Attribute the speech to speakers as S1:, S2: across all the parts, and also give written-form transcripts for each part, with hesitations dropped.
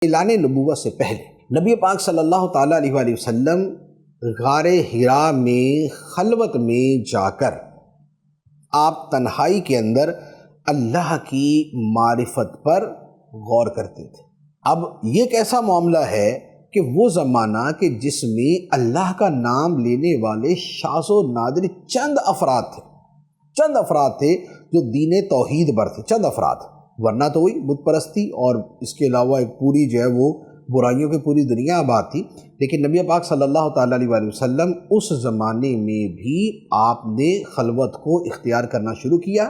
S1: اعلان نبوت سے پہلے نبی پاک صلی اللہ تعالیٰ علیہ وآلہ وسلم غار حراء میں خلوت میں جا کر آپ تنہائی کے اندر اللہ کی معرفت پر غور کرتے تھے۔ اب یہ ایک ایسا معاملہ ہے کہ وہ زمانہ کہ جس میں اللہ کا نام لینے والے شاذ و نادر چند افراد تھے جو دین توحید پر تھے، چند افراد، ورنہ تو وہی بت پرستی اور اس کے علاوہ ایک پوری جو ہے وہ برائیوں کی پوری دنیا آباد تھی۔ لیکن نبی پاک صلی اللہ تعالیٰ علیہ وآلہ وسلم اس زمانے میں بھی آپ نے خلوت کو اختیار کرنا شروع کیا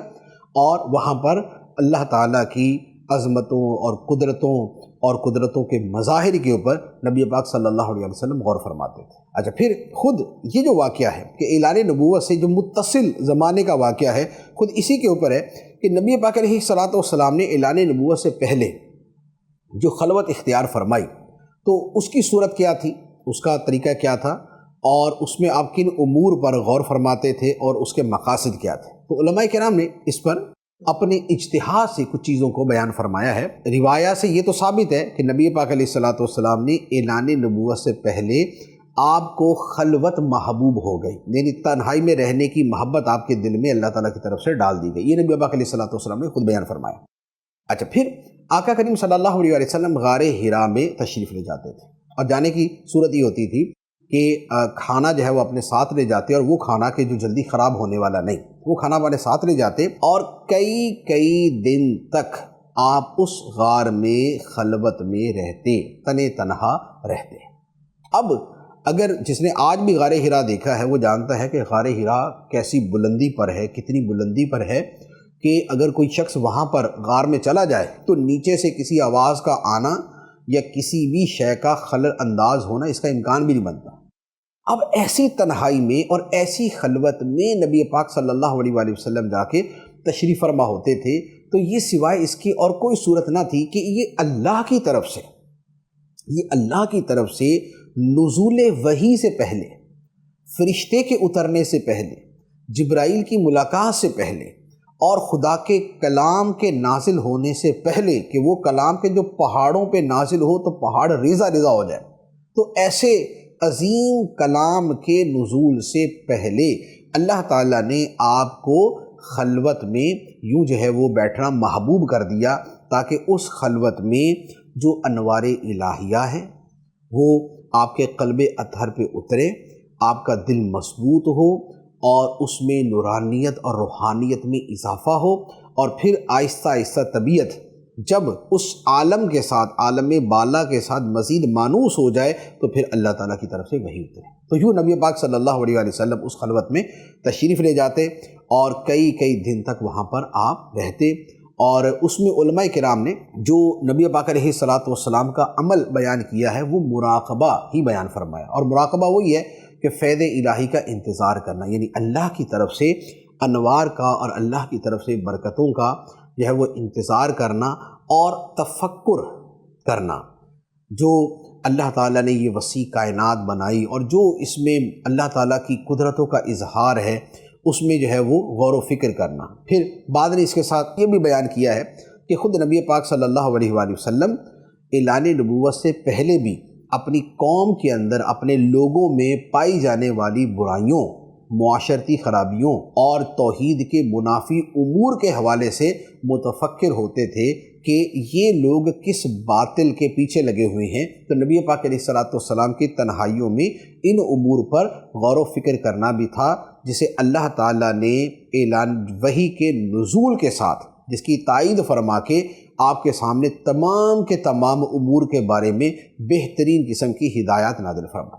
S1: اور وہاں پر اللہ تعالیٰ کی عظمتوں اور قدرتوں کے مظاہر کے اوپر نبی پاک صلی اللہ علیہ وسلم غور فرماتے تھے۔ اچھا، پھر خود یہ جو واقعہ ہے کہ اعلان نبوت سے جو متصل زمانے کا واقعہ ہے، خود اسی کے اوپر ہے کہ نبی پاک علیہ الصلوۃ والسلام نے اعلان نبوت سے پہلے جو خلوت اختیار فرمائی تو اس کی صورت کیا تھی، اس کا طریقہ کیا تھا، اور اس میں آپ کن امور پر غور فرماتے تھے اور اس کے مقاصد کیا تھے۔ تو علماء کرام نے اس پر اپنے اجتہاد سے کچھ چیزوں کو بیان فرمایا ہے۔ روایات سے یہ تو ثابت ہے کہ نبی پاک علیہ الصلوۃ والسلام نے اعلان نبوت سے پہلے آپ کو خلوت محبوب ہو گئی، یعنی تنہائی میں رہنے کی محبت آپ کے دل میں اللہ تعالیٰ کی طرف سے ڈال دی گئی، یہ نبی پاک علیہ الصلوۃ والسلام نے خود بیان فرمایا۔ اچھا، پھر آقا کریم صلی اللہ علیہ وسلم غار حراء میں تشریف لے جاتے تھے، اور جانے کی صورت یہ ہوتی تھی کہ کھانا جو ہے وہ اپنے ساتھ لے جاتے، اور وہ کھانا کہ جو جلدی خراب ہونے والا نہیں، وہ کھانا اپنے ساتھ لے جاتے، اور کئی دن تک آپ اس غار میں خلوت میں رہتے، تنہا رہتے۔ اب اگر جس نے آج بھی غار حراء دیکھا ہے وہ جانتا ہے کہ غار حراء کیسی بلندی پر ہے، کتنی بلندی پر ہے کہ اگر کوئی شخص وہاں پر غار میں چلا جائے تو نیچے سے کسی آواز کا آنا یا کسی بھی شے کا خلل انداز ہونا اس کا امکان بھی نہیں بنتا۔ اب ایسی تنہائی میں اور ایسی خلوت میں نبی پاک صلی اللہ علیہ وآلہ وسلم جا کے تشریف فرما ہوتے تھے، تو یہ سوائے اس کی اور کوئی صورت نہ تھی کہ یہ اللہ کی طرف سے نزول وحی سے پہلے، فرشتے کے اترنے سے پہلے، جبرائیل کی ملاقات سے پہلے، اور خدا کے کلام کے نازل ہونے سے پہلے کہ وہ کلام کے جو پہاڑوں پہ نازل ہو تو پہاڑ ریزہ ہو جائے، تو ایسے عظیم کلام کے نزول سے پہلے اللہ تعالیٰ نے آپ کو خلوت میں یوں جو ہے وہ بیٹھنا محبوب کر دیا، تاکہ اس خلوت میں جو انوار الہیہ ہیں وہ آپ کے قلب اطہر پہ اترے، آپ کا دل مضبوط ہو، اور اس میں نورانیت اور روحانیت میں اضافہ ہو، اور پھر آہستہ آہستہ طبیعت جب اس عالم کے ساتھ، عالم بالا کے ساتھ مزید مانوس ہو جائے تو پھر اللہ تعالیٰ کی طرف سے وحی اترے۔ تو یوں نبی پاک صلی اللہ علیہ وسلم اس خلوت میں تشریف لے جاتے اور کئی دن تک وہاں پر آپ رہتے، اور اس میں علماء کرام نے جو نبی پاک علیہ الصلوۃ والسلام کا عمل بیان کیا ہے وہ مراقبہ ہی بیان فرمایا، اور مراقبہ وہی ہے کہ فیض الہی کا انتظار کرنا، یعنی اللہ کی طرف سے انوار کا اور اللہ کی طرف سے برکتوں کا جو ہے وہ انتظار کرنا، اور تفکر کرنا جو اللہ تعالیٰ نے یہ وسیع کائنات بنائی اور جو اس میں اللہ تعالیٰ کی قدرتوں کا اظہار ہے، اس میں جو ہے وہ غور و فکر کرنا۔ پھر بعد نے اس کے ساتھ یہ بھی بیان کیا ہے کہ خود نبی پاک صلی اللہ علیہ وآلہ وسلم اعلان نبوت سے پہلے بھی اپنی قوم کے اندر اپنے لوگوں میں پائی جانے والی برائیوں، معاشرتی خرابیوں اور توحید کے منافی امور کے حوالے سے متفکر ہوتے تھے کہ یہ لوگ کس باطل کے پیچھے لگے ہوئے ہیں۔ تو نبی پاک علیہ الصلوۃ والسلام کی تنہائیوں میں ان امور پر غور و فکر کرنا بھی تھا، جسے اللہ تعالیٰ نے اعلان وحی کے نزول کے ساتھ، جس کی تائید فرما کے آپ کے سامنے تمام کے تمام امور کے بارے میں بہترین قسم کی ہدایات نازل فرمائی۔